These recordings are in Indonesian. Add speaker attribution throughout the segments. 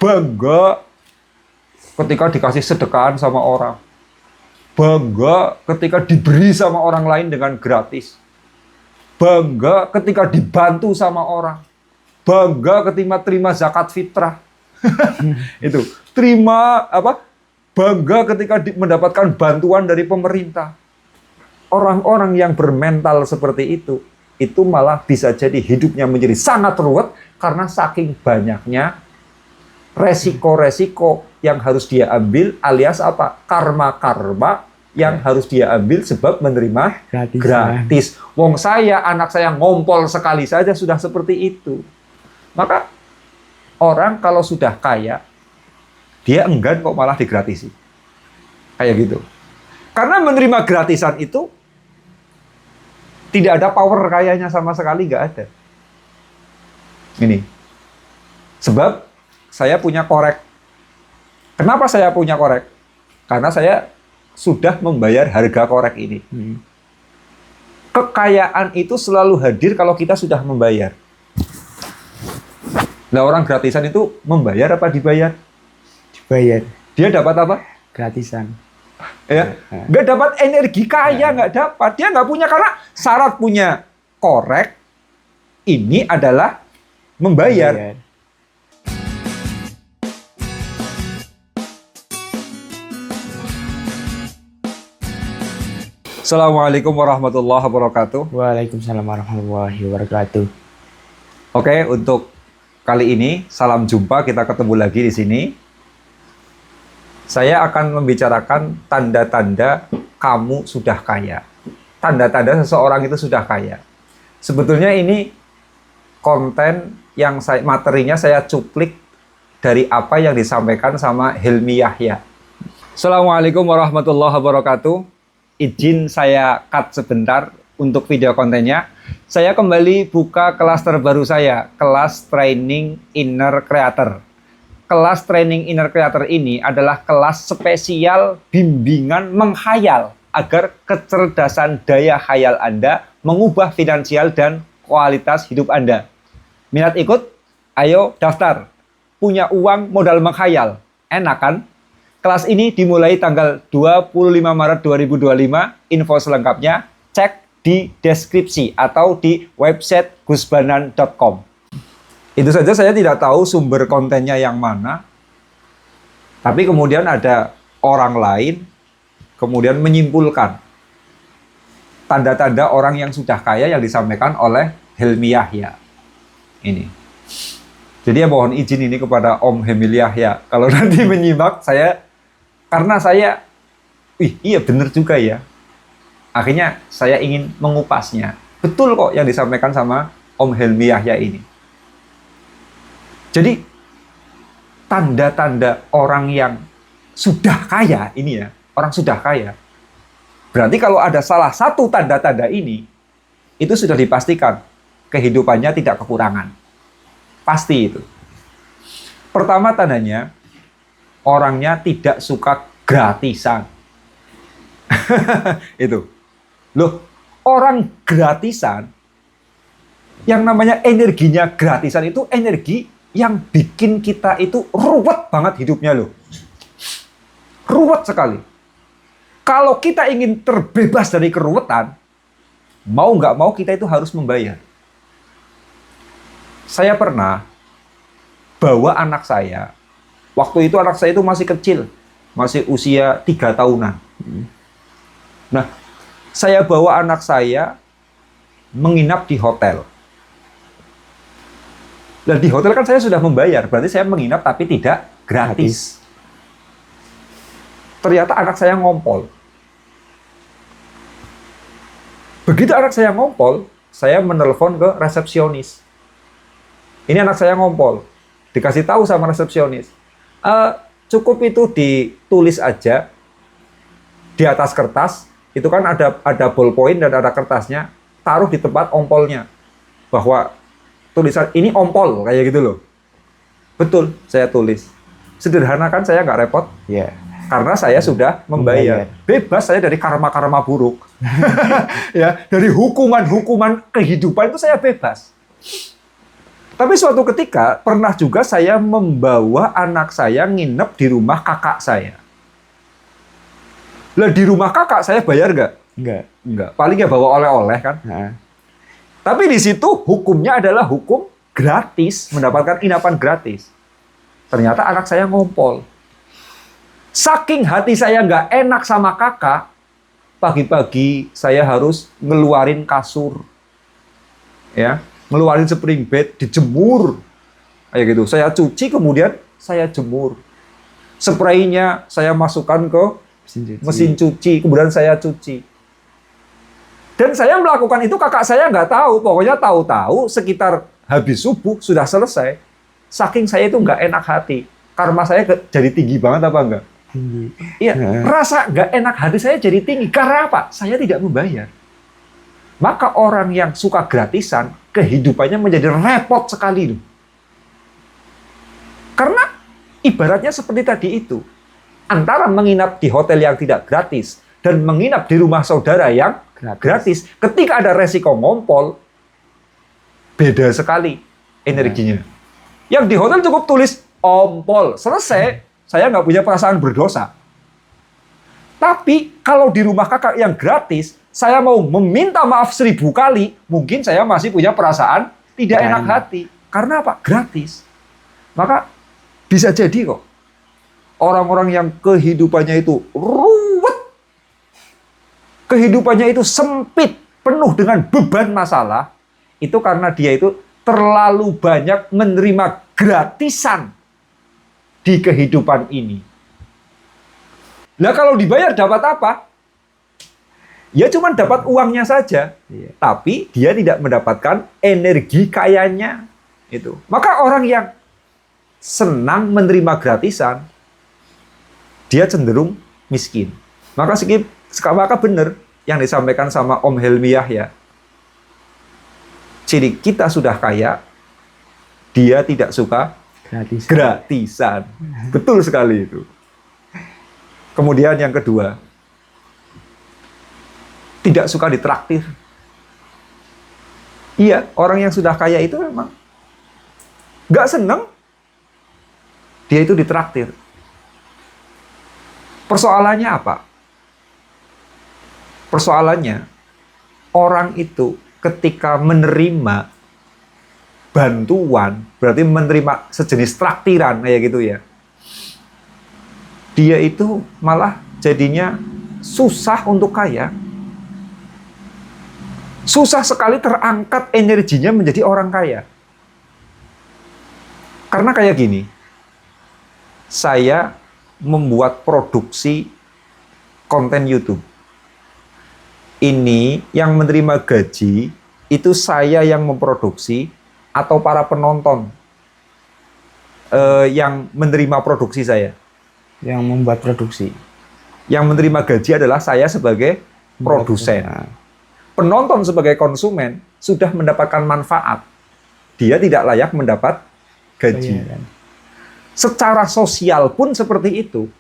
Speaker 1: bangga ketika dikasih sedekahan sama orang, bangga ketika diberi sama orang lain dengan gratis, bangga ketika dibantu sama orang, bangga ketika terima zakat fitrah. Itu terima apa? Bangga ketika mendapatkan bantuan dari pemerintah. Orang-orang yang bermental seperti itu malah bisa jadi hidupnya menjadi sangat ruwet karena saking banyaknya resiko-resiko yang harus dia ambil, alias apa? Karma-karma yang harus dia ambil sebab menerima gratis. Wong anak saya ngompol sekali saja sudah seperti itu. Maka orang kalau sudah kaya, dia enggan kok malah digratisi. Kayak gitu. Karena menerima gratisan itu tidak ada power kayanya sama sekali, nggak ada. Ini. Sebab saya punya korek. Kenapa saya punya korek? Karena saya sudah membayar harga korek ini. Kekayaan itu selalu hadir kalau kita sudah membayar. Nah, orang gratisan itu membayar apa dibayar?
Speaker 2: Dibayar.
Speaker 1: Dia dapat apa?
Speaker 2: Gratisan.
Speaker 1: Ya, nggak dapat energi kaya, nggak dapat. Dia nggak punya, karena syarat punya korek ini adalah membayar. Assalamualaikum warahmatullahi wabarakatuh.
Speaker 2: Waalaikumsalam warahmatullahi wabarakatuh.
Speaker 1: Oke, untuk kali ini salam jumpa, kita ketemu lagi di sini. Saya akan membicarakan tanda-tanda kamu sudah kaya. Tanda-tanda seseorang itu sudah kaya. Sebetulnya ini konten yang materinya saya cuplik dari apa yang disampaikan sama Helmi Yahya. Assalamualaikum warahmatullahi wabarakatuh. Izin saya cut sebentar untuk video kontennya. Saya kembali buka kelas terbaru saya, kelas Training Inner Creator. Kelas Training Inner Creator ini adalah kelas spesial bimbingan menghayal agar kecerdasan daya khayal Anda mengubah finansial dan kualitas hidup Anda. Minat ikut? Ayo daftar. Punya uang modal menghayal. Enak kan? Kelas ini dimulai tanggal 25 Maret 2025. Info selengkapnya cek di deskripsi atau di website gusbanan.com. Itu saja, saya tidak tahu sumber kontennya yang mana. Tapi kemudian ada orang lain kemudian menyimpulkan tanda-tanda orang yang sudah kaya yang disampaikan oleh Helmi Yahya. Ini. Jadi ya mohon izin ini kepada Om Helmi Yahya. Kalau nanti menyimak karena saya, iya benar juga ya. Akhirnya saya ingin mengupasnya. Betul kok yang disampaikan sama Om Helmi Yahya ini. Jadi, tanda-tanda orang yang sudah kaya ini ya, orang sudah kaya. Berarti kalau ada salah satu tanda-tanda ini, itu sudah dipastikan kehidupannya tidak kekurangan. Pasti itu. Pertama tandanya, orangnya tidak suka gratisan. Itu. Loh, orang gratisan, yang namanya energinya gratisan itu energi yang bikin kita itu ruwet banget hidupnya loh. Ruwet sekali. Kalau kita ingin terbebas dari keruwetan, mau nggak mau kita itu harus membayar. Saya pernah bawa anak saya. Waktu itu anak saya itu masih kecil, masih usia 3 tahunan. Nah, saya bawa anak saya menginap di hotel. Dan di hotel kan saya sudah membayar, berarti saya menginap tapi tidak gratis. Ternyata anak saya ngompol. Begitu anak saya ngompol, saya menelpon ke resepsionis. Ini anak saya ngompol. Dikasih tahu sama resepsionis. Cukup itu ditulis aja di atas kertas, itu kan ada ballpoint dan ada kertasnya, taruh di tempat ompolnya, bahwa tulisan ini ompol, kayak gitu loh. Betul, saya tulis. Sederhana kan, saya nggak repot?
Speaker 2: Ya.
Speaker 1: Karena saya sudah membayar. Bebas saya dari karma-karma buruk. Ya, dari hukuman-hukuman kehidupan itu saya bebas. Tapi suatu ketika pernah juga saya membawa anak saya nginep di rumah kakak saya. Lah di rumah kakak saya bayar nggak?
Speaker 2: Enggak.
Speaker 1: Enggak. Paling ya bawa oleh-oleh kan.
Speaker 2: Nah,
Speaker 1: Tapi di situ hukumnya adalah hukum gratis, mendapatkan inapan gratis. Ternyata anak saya ngompol. Saking hati saya nggak enak sama kakak, pagi-pagi saya harus ngeluarin kasur. Ya, ngeluarin spring bed, dijemur. Kayak gitu. Saya cuci, kemudian saya jemur. Spraynya saya masukkan ke mesin cuci, kemudian saya cuci. Dan saya melakukan itu, kakak saya nggak tahu. Pokoknya tahu-tahu sekitar habis subuh sudah selesai. Saking saya itu nggak enak hati. Karma saya jadi tinggi banget apa enggak?
Speaker 2: Tinggi.
Speaker 1: Iya, rasa nggak enak hati saya jadi tinggi. Karena apa? Saya tidak membayar. Maka orang yang suka gratisan, kehidupannya menjadi repot sekali loh. Karena ibaratnya seperti tadi itu. Antara menginap di hotel yang tidak gratis dan menginap di rumah saudara yang gratis. Ketika ada resiko ngompol, beda sekali energinya. Yang di hotel cukup tulis ompol, selesai. Saya nggak punya perasaan berdosa. Tapi kalau di rumah kakak yang gratis, saya mau meminta maaf 1000 kali, mungkin saya masih punya perasaan tidak enak hati. Karena apa? Gratis. Maka bisa jadi kok, orang-orang yang kehidupannya itu ruwet, kehidupannya itu sempit, penuh dengan beban masalah, itu karena dia itu terlalu banyak menerima gratisan di kehidupan ini. Nah kalau dibayar dapat apa? Ya cuma dapat uangnya saja, tapi dia tidak mendapatkan energi kayanya itu. Maka orang yang senang menerima gratisan, dia cenderung miskin. Maka benar yang disampaikan sama Om Helmi Yahya. Ciri kita sudah kaya, dia tidak suka gratisan. Betul sekali itu. Kemudian yang kedua, tidak suka ditraktir. Iya, orang yang sudah kaya itu memang nggak seneng dia itu ditraktir. Persoalannya apa? Persoalannya, orang itu ketika menerima bantuan, berarti menerima sejenis traktiran kayak gitu ya, dia itu malah jadinya susah untuk kaya. Susah sekali terangkat energinya menjadi orang kaya. Karena kayak gini, saya membuat produksi konten YouTube. Ini yang menerima gaji, itu saya yang memproduksi atau para penonton yang menerima produksi saya.
Speaker 2: Yang membuat produksi.
Speaker 1: Yang menerima gaji adalah saya sebagai produsen. Penonton sebagai konsumen sudah mendapatkan manfaat. Dia tidak layak mendapat gaji. Secara sosial pun seperti itu.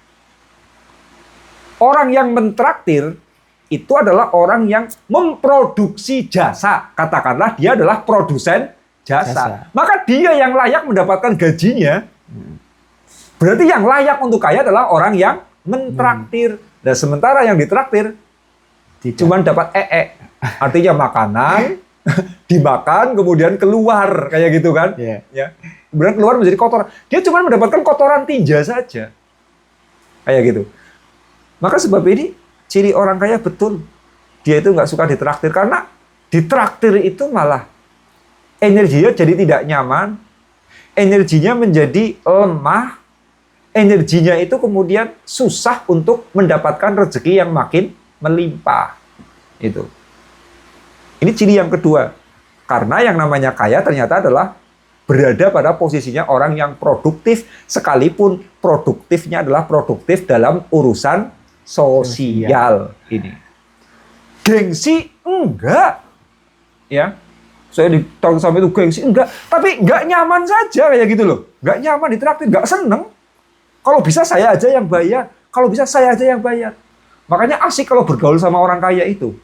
Speaker 1: Orang yang mentraktir itu adalah orang yang memproduksi jasa. Katakanlah dia adalah produsen jasa. Maka dia yang layak mendapatkan gajinya. Berarti yang layak untuk kaya adalah orang yang mentraktir. Dan sementara yang ditraktir cuma dapat artinya makanan, dimakan, kemudian keluar. Kayak gitu kan. Ya. Kemudian keluar menjadi kotoran. Dia cuma mendapatkan kotoran tinja saja. Kayak gitu. Maka sebab ini, ciri orang kaya betul. Dia itu nggak suka ditraktir. Karena ditraktir itu malah energinya jadi tidak nyaman. Energinya menjadi lemah. Energinya itu kemudian susah untuk mendapatkan rezeki yang makin melimpah. Itu. Ini ciri yang kedua. Karena yang namanya kaya ternyata adalah berada pada posisinya orang yang produktif, sekalipun produktifnya adalah produktif dalam urusan sosial ini. Gengsi enggak. Ya. Saya ditolong sampai itu gengsi enggak, tapi enggak nyaman saja kayak gitu loh. Enggak nyaman ditraktir, enggak seneng. Kalau bisa saya aja yang bayar, kalau bisa saya aja yang bayar. Makanya asik kalau bergaul sama orang kaya itu.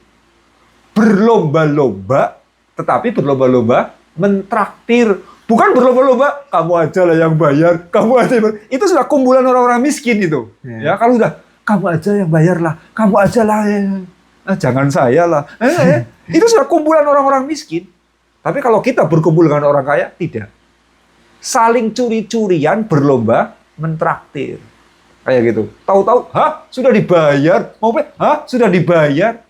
Speaker 1: Berlomba-lomba, tetapi berlomba-lomba mentraktir. Bukan berlomba-lomba, kamu aja lah yang bayar, kamu aja yang bayar. Itu sudah kumpulan orang-orang miskin itu. Ya, kalau sudah, kamu aja yang bayar lah, kamu aja lah. Jangan saya lah. Itu sudah kumpulan orang-orang miskin. Tapi kalau kita berkumpul dengan orang kaya, tidak. Saling curi-curian berlomba mentraktir. Kayak gitu. Tahu-tahu, sudah dibayar. Mau sudah dibayar.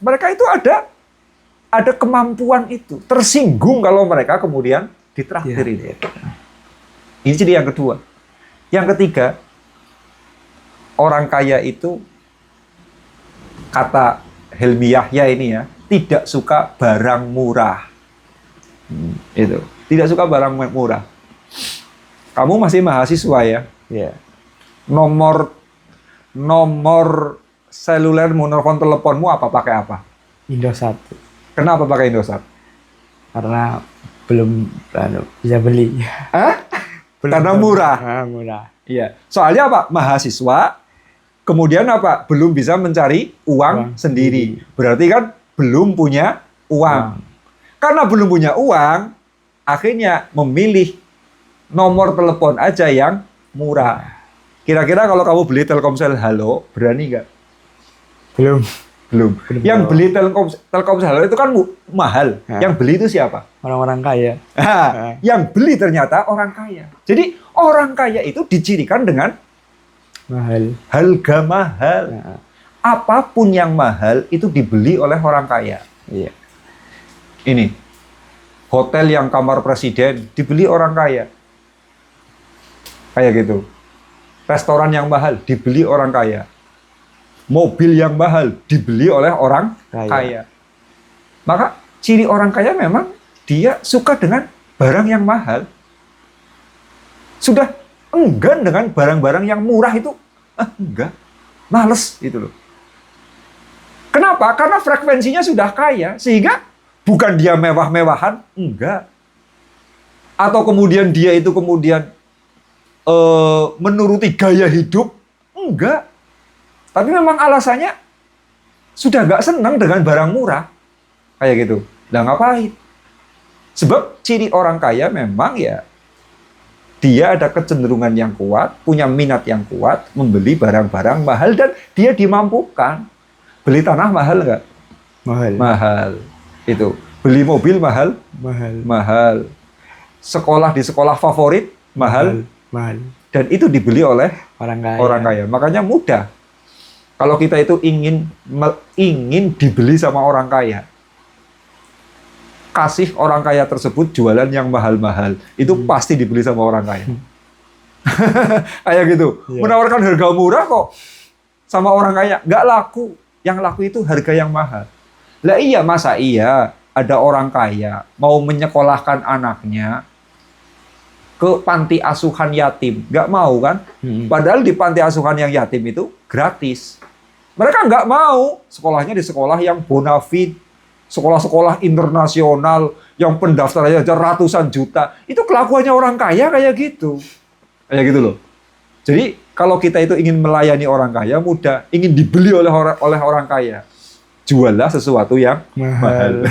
Speaker 1: Mereka itu ada kemampuan itu. Tersinggung kalau mereka kemudian ditraktir itu. Ini jadi yang kedua. Yang ketiga, orang kaya itu, kata Helmi Yahya ini ya, tidak suka barang murah. Itu. Tidak suka barang murah. Kamu masih mahasiswa ya?
Speaker 2: Iya.
Speaker 1: Nomor seluler, nomor teleponmu pakai apa?
Speaker 2: Indosat.
Speaker 1: Kenapa pakai Indosat?
Speaker 2: Karena belum bisa beli.
Speaker 1: Karena murah.
Speaker 2: Murah.
Speaker 1: Iya. Soalnya apa? Mahasiswa, kemudian apa? Belum bisa mencari uang sendiri. Berarti kan belum punya uang. Karena belum punya uang, akhirnya memilih nomor telepon aja yang murah. Kira-kira kalau kamu beli Telkomsel Halo, berani nggak? Belum. Yang beli Telkomsel Halo itu kan mahal. Yang beli itu siapa?
Speaker 2: Orang-orang kaya.
Speaker 1: Yang beli ternyata orang kaya. Jadi orang kaya itu dicirikan dengan
Speaker 2: mahal.
Speaker 1: Harga mahal. Apapun yang mahal itu dibeli oleh orang kaya.
Speaker 2: Iya.
Speaker 1: Ini hotel yang kamar presiden dibeli orang kaya. Kayak gitu. Restoran yang mahal dibeli orang kaya. Mobil yang mahal dibeli oleh orang kaya. Maka ciri orang kaya memang dia suka dengan barang yang mahal. Sudah enggan dengan barang-barang yang murah itu. Enggak. Males gitu loh. Kenapa? Karena frekuensinya sudah kaya. Sehingga bukan dia mewah-mewahan. Enggak. Atau kemudian dia itu kemudian menuruti gaya hidup. Enggak. Tapi memang alasannya sudah nggak senang dengan barang murah. Kayak gitu. Nah, ngapain? Sebab ciri orang kaya memang ya dia ada kecenderungan yang kuat, punya minat yang kuat, membeli barang-barang mahal dan dia dimampukan. Beli tanah mahal nggak?
Speaker 2: Mahal.
Speaker 1: Mahal. Itu. Beli mobil mahal? Mahal. Sekolah di sekolah favorit? Mahal. Dan itu dibeli oleh orang kaya. Makanya mudah. Kalau kita itu ingin dibeli sama orang kaya, kasih orang kaya tersebut jualan yang mahal-mahal, itu pasti dibeli sama orang kaya. Kayak gitu. Menawarkan harga murah kok sama orang kaya, nggak laku. Yang laku itu harga yang mahal. Lah iya, masa iya ada orang kaya mau menyekolahkan anaknya ke panti asuhan yatim, nggak mau kan? Padahal di panti asuhan yang yatim itu gratis. Mereka nggak mau sekolahnya di sekolah yang bonafide, sekolah-sekolah internasional yang pendaftarannya aja ratusan juta. Itu kelakuannya orang kaya kayak gitu. Kayak gitu loh. Jadi kalau kita itu ingin melayani orang kaya, mudah. Ingin dibeli oleh orang kaya, juallah sesuatu yang mahal.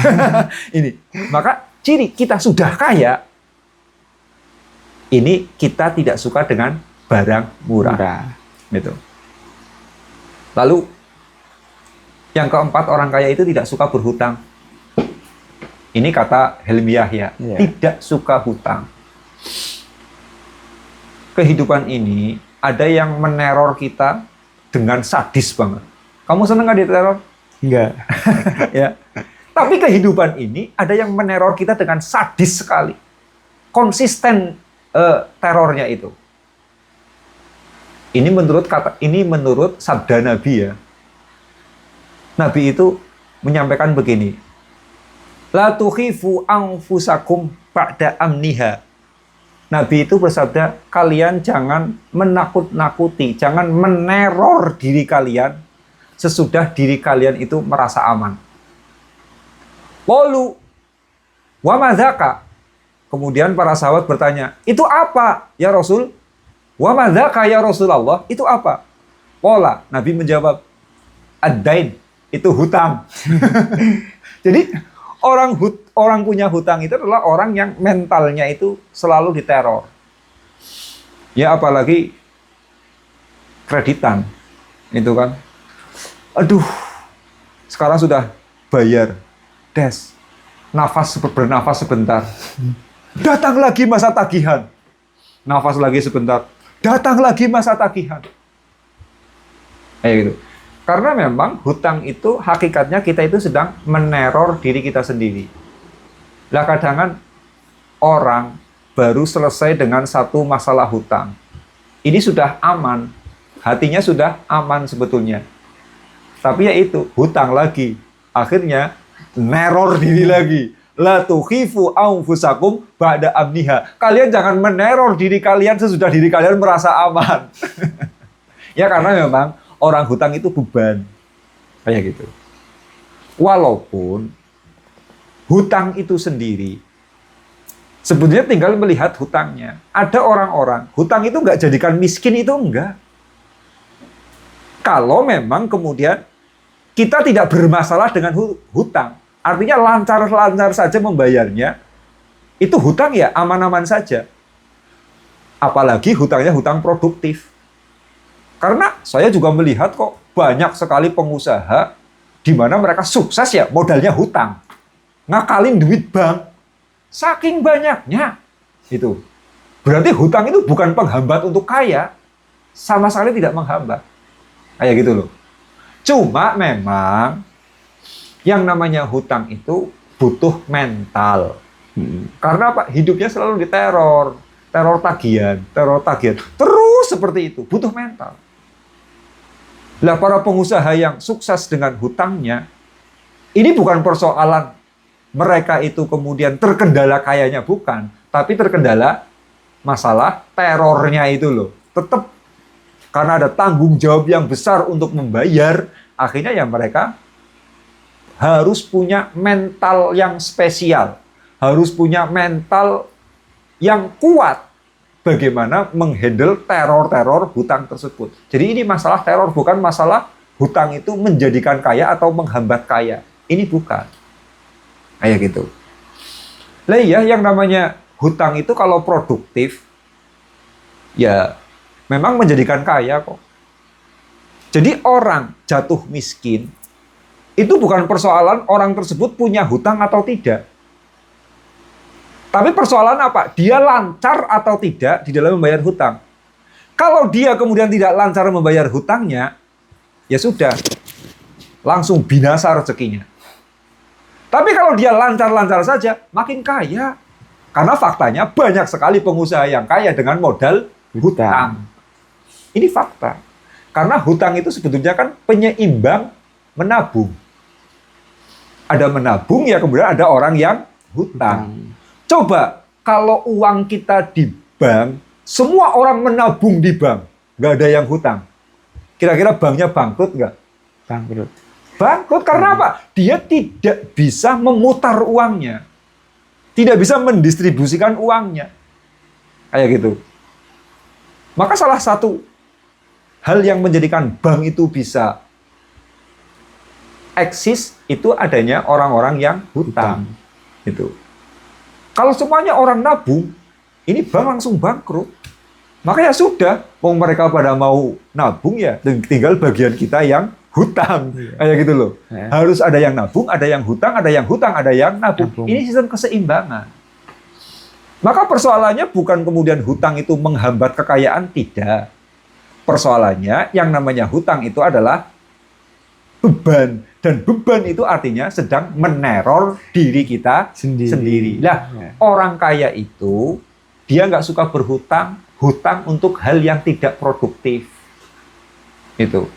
Speaker 1: Ini. Maka ciri kita sudah kaya, ini kita tidak suka dengan barang murah. Gitu. Lalu yang keempat, orang kaya itu tidak suka berhutang. Ini kata Helmi Yahya, tidak suka hutang. Kehidupan ini ada yang meneror kita dengan sadis banget. Kamu seneng nggak diteror?
Speaker 2: Enggak.
Speaker 1: Ya. Tapi kehidupan ini ada yang meneror kita dengan sadis sekali. Konsisten terornya itu. Ini menurut sabda Nabi ya. Nabi itu menyampaikan begini. La tukhifu anfusakum ba'da amniha. Nabi itu bersabda, kalian jangan menakut-nakuti, jangan meneror diri kalian sesudah diri kalian itu merasa aman. Qalu wa madzaka? Kemudian para sahabat bertanya, itu apa ya Rasul? Wa madzaka ya Rasulullah? Itu apa? Qala, Nabi menjawab, ad-dain, itu hutang. Jadi Orang punya hutang itu adalah orang yang mentalnya itu selalu diteror. Ya apalagi kreditan. Itu kan. Aduh, sekarang sudah bayar. Des. Bernafas sebentar. Datang lagi masa tagihan. Nafas lagi sebentar. Datang lagi masa tagihan. Kayak gitu. Karena memang hutang itu hakikatnya kita itu sedang meneror diri kita sendiri. Lah kadang orang baru selesai dengan satu masalah hutang. Ini sudah aman. Hatinya sudah aman sebetulnya. Tapi ya itu, hutang lagi. Akhirnya neror diri lagi. La tukhifu anfusakum ba'da amniha. Kalian jangan meneror diri kalian sesudah diri kalian merasa aman. Ya karena memang orang hutang itu beban. Kayak gitu. Walaupun hutang itu sendiri sebetulnya tinggal melihat hutangnya. Ada orang-orang hutang itu nggak jadikan miskin itu enggak. Kalau memang kemudian kita tidak bermasalah dengan hutang, artinya lancar-lancar saja membayarnya, itu hutang ya aman-aman saja. Apalagi hutangnya hutang produktif. Karena saya juga melihat kok banyak sekali pengusaha di mana mereka sukses ya modalnya hutang. Ngakalin duit bank. Saking banyaknya. Itu. Berarti hutang itu bukan penghambat untuk kaya. Sama sekali tidak menghambat. Kayak gitu loh. Cuma memang yang namanya hutang itu butuh mental. Karena apa? Hidupnya selalu diteror. Teror tagihan. Terus seperti itu. Butuh mental. Lah para pengusaha yang sukses dengan hutangnya, ini bukan persoalan mereka itu kemudian terkendala kayanya, bukan. Tapi terkendala masalah terornya itu loh. Tetap karena ada tanggung jawab yang besar untuk membayar, akhirnya ya mereka harus punya mental yang spesial. Harus punya mental yang kuat. Bagaimana menghandle teror-teror hutang tersebut. Jadi ini masalah teror, bukan masalah hutang itu menjadikan kaya atau menghambat kaya. Ini bukan. Kayak gitu. Lah iya, yang namanya hutang itu kalau produktif, ya memang menjadikan kaya kok. Jadi orang jatuh miskin, itu bukan persoalan orang tersebut punya hutang atau tidak. Tapi persoalan apa? Dia lancar atau tidak di dalam membayar hutang. Kalau dia kemudian tidak lancar membayar hutangnya, ya sudah. Langsung binasa rezekinya. Tapi kalau dia lancar-lancar saja, makin kaya. Karena faktanya banyak sekali pengusaha yang kaya dengan modal hutang. Ini fakta. Karena hutang itu sebetulnya kan penyeimbang menabung. Ada menabung, ya kemudian ada orang yang hutang. Coba, kalau uang kita di bank, semua orang menabung di bank. Nggak ada yang hutang. Kira-kira banknya bangkrut nggak?
Speaker 2: Bangkrut.
Speaker 1: Bangkrut karena apa? Dia tidak bisa memutar uangnya. Tidak bisa mendistribusikan uangnya. Kayak gitu. Maka salah satu hal yang menjadikan bank itu bisa eksis, itu adanya orang-orang yang hutang. Itu. Kalau semuanya orang nabung, ini bank langsung bangkrut. Maka ya sudah, mau mereka pada mau nabung ya, tinggal bagian kita yang hutang. Kayak gitu loh. Harus ada yang nabung, ada yang hutang, ada yang hutang, ada yang nabung. Ini sistem keseimbangan. Maka persoalannya bukan kemudian hutang itu menghambat kekayaan, tidak. Persoalannya yang namanya hutang itu adalah beban. Dan beban itu artinya sedang meneror diri kita sendiri. Nah, orang kaya itu, dia nggak suka berhutang, hutang untuk hal yang tidak produktif. Itu.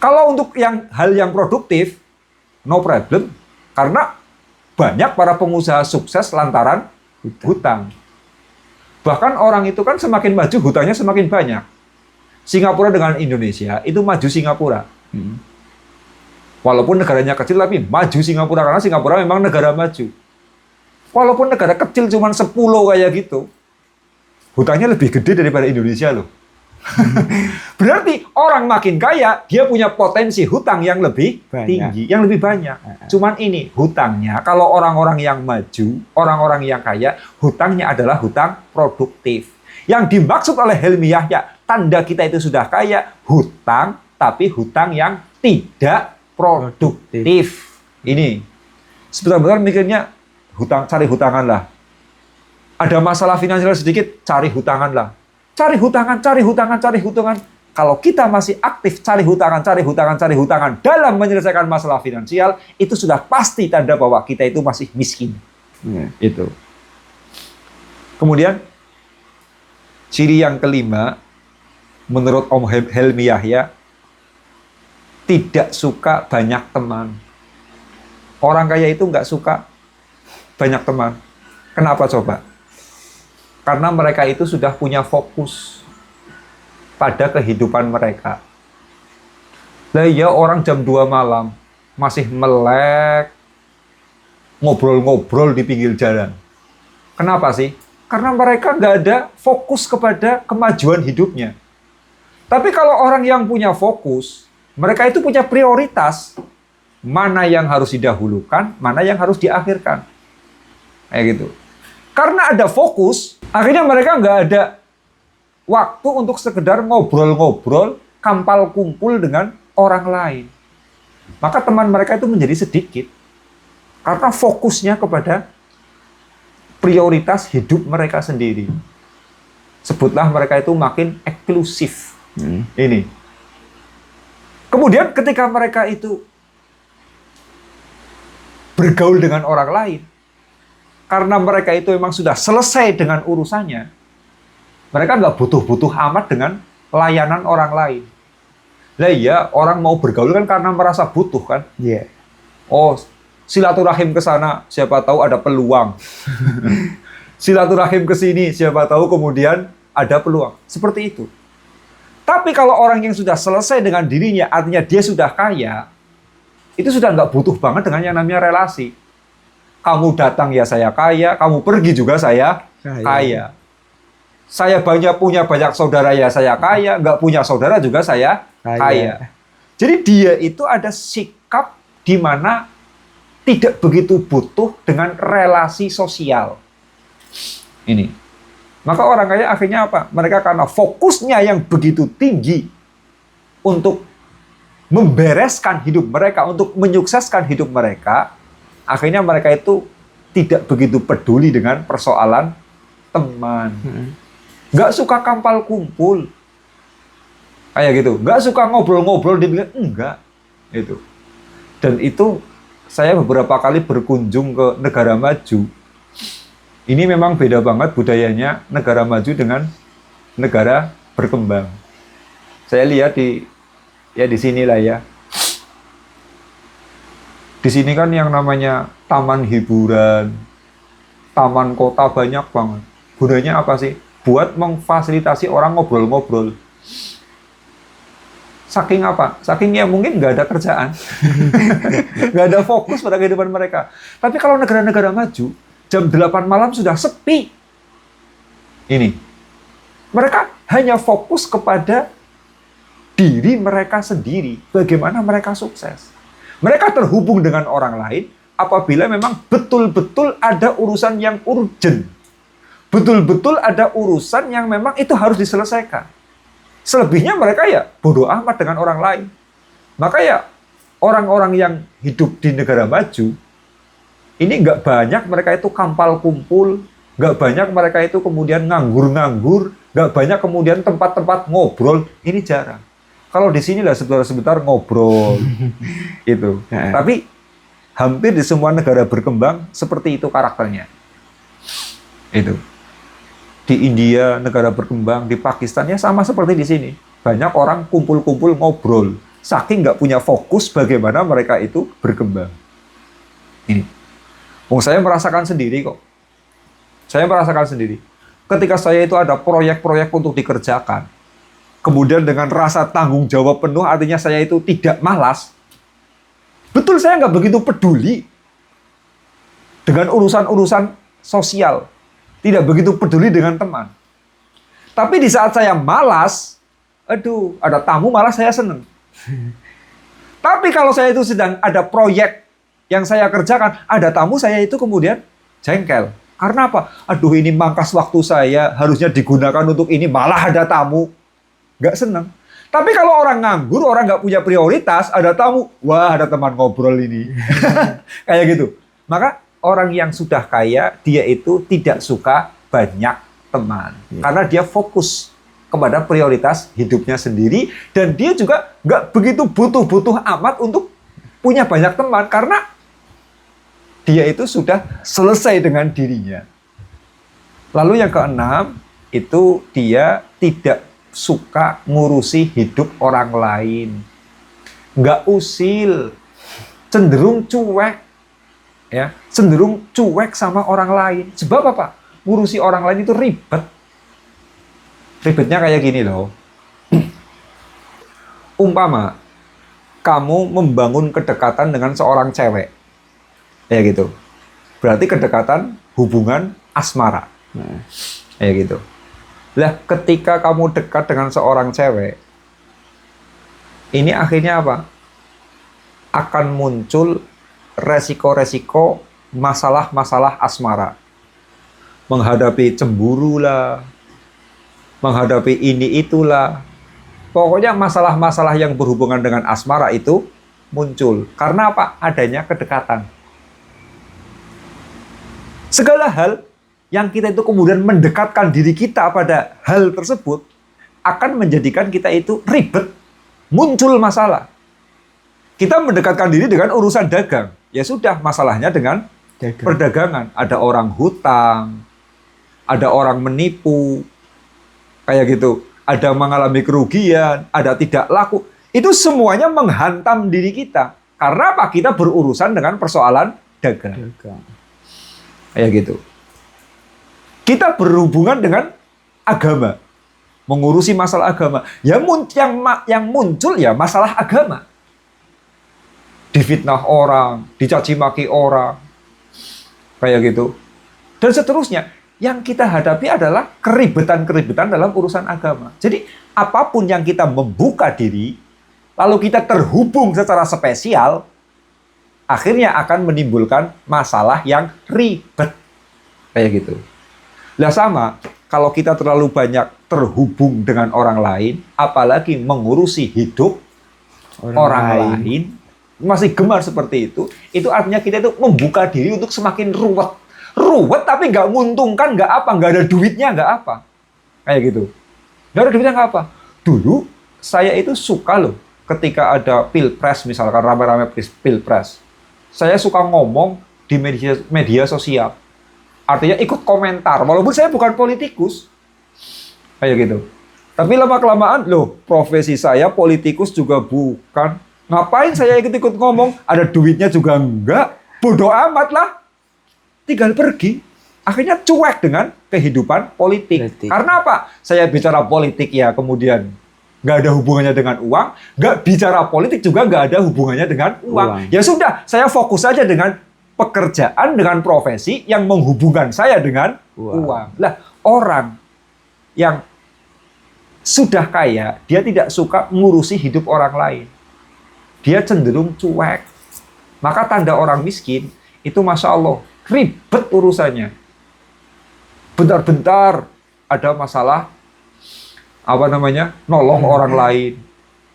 Speaker 1: Kalau untuk hal yang produktif, no problem. Karena banyak para pengusaha sukses lantaran hutang. Bahkan orang itu kan semakin maju, hutangnya semakin banyak. Singapura dengan Indonesia, itu maju Singapura. Walaupun negaranya kecil, tapi maju Singapura. Karena Singapura memang negara maju. Walaupun negara kecil cuma 10 kayak gitu, hutangnya lebih gede daripada Indonesia loh. Berarti orang makin kaya, dia punya potensi hutang yang lebih
Speaker 2: Banyak.
Speaker 1: tinggi, yang lebih banyak. Cuman ini hutangnya, kalau orang-orang yang maju, orang-orang yang kaya, hutangnya adalah hutang produktif. Yang dimaksud oleh Helmi Yahya, tanda kita itu sudah kaya, hutang, tapi hutang yang tidak produktif. Ini, sebentar-bentar mikirnya, hutang, cari hutangan lah. Ada masalah finansial sedikit, cari hutangan lah. Cari hutangan, cari hutangan, cari hutangan. Kalau kita masih aktif cari hutangan, cari hutangan, cari hutangan dalam menyelesaikan masalah finansial, itu sudah pasti tanda bahwa kita itu masih miskin. Itu. Kemudian, ciri yang kelima, menurut Om Helmi Yahya, tidak suka banyak teman. Orang kaya itu nggak suka banyak teman. Kenapa coba? Karena mereka itu sudah punya fokus pada kehidupan mereka. Lah ya orang jam 2 malam masih melek, ngobrol-ngobrol di pinggir jalan. Kenapa sih? Karena mereka nggak ada fokus kepada kemajuan hidupnya. Tapi kalau orang yang punya fokus, mereka itu punya prioritas. Mana yang harus didahulukan, mana yang harus diakhirkan. Kayak gitu. Karena ada fokus, akhirnya mereka nggak ada waktu untuk sekedar ngobrol-ngobrol, kampal kumpul dengan orang lain. Maka teman mereka itu menjadi sedikit. Karena fokusnya kepada prioritas hidup mereka sendiri. Sebutlah mereka itu makin eksklusif. Ini. Kemudian ketika mereka itu bergaul dengan orang lain, karena mereka itu memang sudah selesai dengan urusannya, mereka nggak butuh-butuh amat dengan layanan orang lain. Lah iya, orang mau bergaul kan karena merasa butuh kan.
Speaker 2: Iya.
Speaker 1: Oh, silaturahim ke sana, siapa tahu ada peluang. Silaturahim ke sini, siapa tahu kemudian ada peluang. Seperti itu. Tapi kalau orang yang sudah selesai dengan dirinya, artinya dia sudah kaya, itu sudah nggak butuh banget dengan yang namanya relasi. Kamu datang ya saya kaya, kamu pergi juga saya kaya. Saya punya banyak saudara ya saya kaya, nggak punya saudara juga saya kaya. Jadi dia itu ada sikap di mana tidak begitu butuh dengan relasi sosial. Ini. Maka orang kaya akhirnya apa? Mereka karena fokusnya yang begitu tinggi untuk membereskan hidup mereka, untuk menyukseskan hidup mereka, akhirnya mereka itu tidak begitu peduli dengan persoalan teman. Nggak suka kampal kumpul. Kayak gitu. Nggak suka ngobrol-ngobrol di pinggir. Enggak. Itu. Dan itu saya beberapa kali berkunjung ke negara maju. Ini memang beda banget budayanya negara maju dengan negara berkembang. Saya lihat di sinilah ya. Di sini kan yang namanya taman hiburan, taman kota banyak banget. Gunanya apa sih? Buat memfasilitasi orang ngobrol-ngobrol. Saking apa? Saking ya mungkin nggak ada kerjaan. Nggak ada fokus pada kehidupan mereka. Tapi kalau negara-negara maju, jam 8 malam sudah sepi. Ini. Mereka hanya fokus kepada diri mereka sendiri. Bagaimana mereka sukses. Mereka terhubung dengan orang lain apabila memang betul-betul ada urusan yang urgent. Betul-betul ada urusan yang memang itu harus diselesaikan. Selebihnya mereka ya bodoh amat dengan orang lain. Maka ya orang-orang yang hidup di negara maju, ini nggak banyak mereka itu kampal kumpul, nggak banyak mereka itu kemudian nganggur-nganggur, nggak banyak kemudian tempat-tempat ngobrol, ini jarang. Kalau di sini lah sebentar-sebentar ngobrol, itu. Tapi hampir di semua negara berkembang seperti itu karakternya. Itu. Di India, negara berkembang, di Pakistan ya sama seperti di sini. Banyak orang kumpul-kumpul ngobrol, saking nggak punya fokus bagaimana mereka itu berkembang. Ini. Saya merasakan sendiri kok. Saya merasakan sendiri. Ketika saya itu ada proyek-proyek untuk dikerjakan, kemudian dengan rasa tanggung jawab penuh, artinya saya itu tidak malas. Betul saya nggak begitu peduli dengan urusan-urusan sosial. Tidak begitu peduli dengan teman. Tapi di saat saya malas, aduh, ada tamu malah saya seneng. Tapi kalau saya itu sedang ada proyek yang saya kerjakan, ada tamu, saya itu kemudian jengkel. Karena apa? Aduh, ini mangkas waktu saya, harusnya digunakan untuk ini, malah ada tamu. Nggak seneng. Tapi kalau orang nganggur, orang nggak punya prioritas, ada tamu, wah ada teman ngobrol ini. Kayak gitu. Maka orang yang sudah kaya, dia itu tidak suka banyak teman. Karena dia fokus kepada prioritas hidupnya sendiri. Dan dia juga nggak begitu butuh-butuh amat untuk punya banyak teman. Karena dia itu sudah selesai dengan dirinya. Lalu yang keenam, itu dia tidak suka ngurusi hidup orang lain. Nggak usil. Cenderung cuek. Ya, cenderung cuek sama orang lain. Sebab apa? Ngurusi orang lain itu ribet. Ribetnya kayak gini loh. Umpama kamu membangun kedekatan dengan seorang cewek. Ya gitu. Berarti kedekatan hubungan asmara. Ya gitu. Lah, ketika kamu dekat dengan seorang cewek, ini akhirnya apa? Akan muncul resiko-resiko masalah-masalah asmara. Menghadapi cemburu lah, menghadapi ini itulah. Pokoknya masalah-masalah yang berhubungan dengan asmara itu muncul. Karena apa? Adanya kedekatan. Segala hal yang kita itu kemudian mendekatkan diri kita pada hal tersebut akan menjadikan kita itu ribet, muncul masalah. Kita mendekatkan diri dengan urusan dagang. Ya sudah, masalahnya dengan perdagangan. Ada orang hutang, ada orang menipu, kayak gitu. Ada mengalami kerugian, ada tidak laku. Itu semuanya menghantam diri kita. Karena apa? Kita berurusan dengan persoalan dagang. Kayak gitu. Kita berhubungan dengan agama. Mengurusi masalah agama. Yang muncul ya masalah agama. Difitnah orang, dicaci maki orang. Kayak gitu. Dan seterusnya. Yang kita hadapi adalah keribetan-keribetan dalam urusan agama. Jadi apapun yang kita membuka diri, lalu kita terhubung secara spesial, akhirnya akan menimbulkan masalah yang ribet. Kayak gitu. Lah sama, kalau kita terlalu banyak terhubung dengan orang lain, apalagi mengurusi hidup orang lain, masih gemar seperti itu artinya kita itu membuka diri untuk semakin ruwet. Ruwet tapi nggak menguntungkan, nggak apa, nggak ada duitnya, nggak apa. Kayak gitu. Nggak ada duitnya, nggak apa. Dulu saya itu suka loh, ketika ada pilpres, misalkan rame-rame pilpres, saya suka ngomong di media sosial. Artinya ikut komentar, walaupun saya bukan politikus. Kayak gitu. Tapi lama-kelamaan, loh, profesi saya politikus juga bukan. Ngapain saya ikut-ikut ngomong? Ada duitnya juga enggak. Bodoh amat lah. Tinggal pergi. Akhirnya cuek dengan kehidupan politik. Karena apa? Saya bicara politik ya kemudian nggak ada hubungannya dengan uang. Nggak bicara politik juga nggak ada hubungannya dengan uang. Ya sudah, saya fokus saja dengan pekerjaan, dengan profesi yang menghubungkan saya dengan uang. Lah, orang yang sudah kaya, dia tidak suka ngurusi hidup orang lain. Dia cenderung cuek. Maka tanda orang miskin, itu Masya Allah, ribet urusannya. Bentar-bentar ada masalah, nolong orang lain.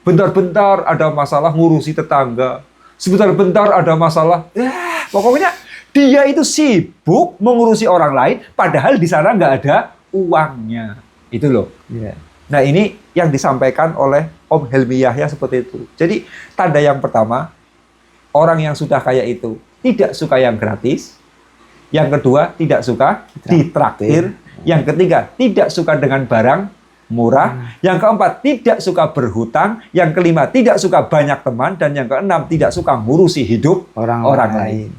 Speaker 1: Bentar-bentar ada masalah ngurusi tetangga. Sebentar-bentar ada masalah, pokoknya dia itu sibuk mengurusi orang lain, padahal di sana nggak ada uangnya. Itu loh. Yeah. Nah ini yang disampaikan oleh Om Helmi Yahya seperti itu. Jadi tanda yang pertama, orang yang sudah kaya itu tidak suka yang gratis. Yang kedua, tidak suka ditraktir. Yang ketiga, tidak suka dengan barang murah. Yang keempat, tidak suka berhutang. Yang kelima, tidak suka banyak teman. Dan yang keenam, tidak suka ngurusi hidup orang lain.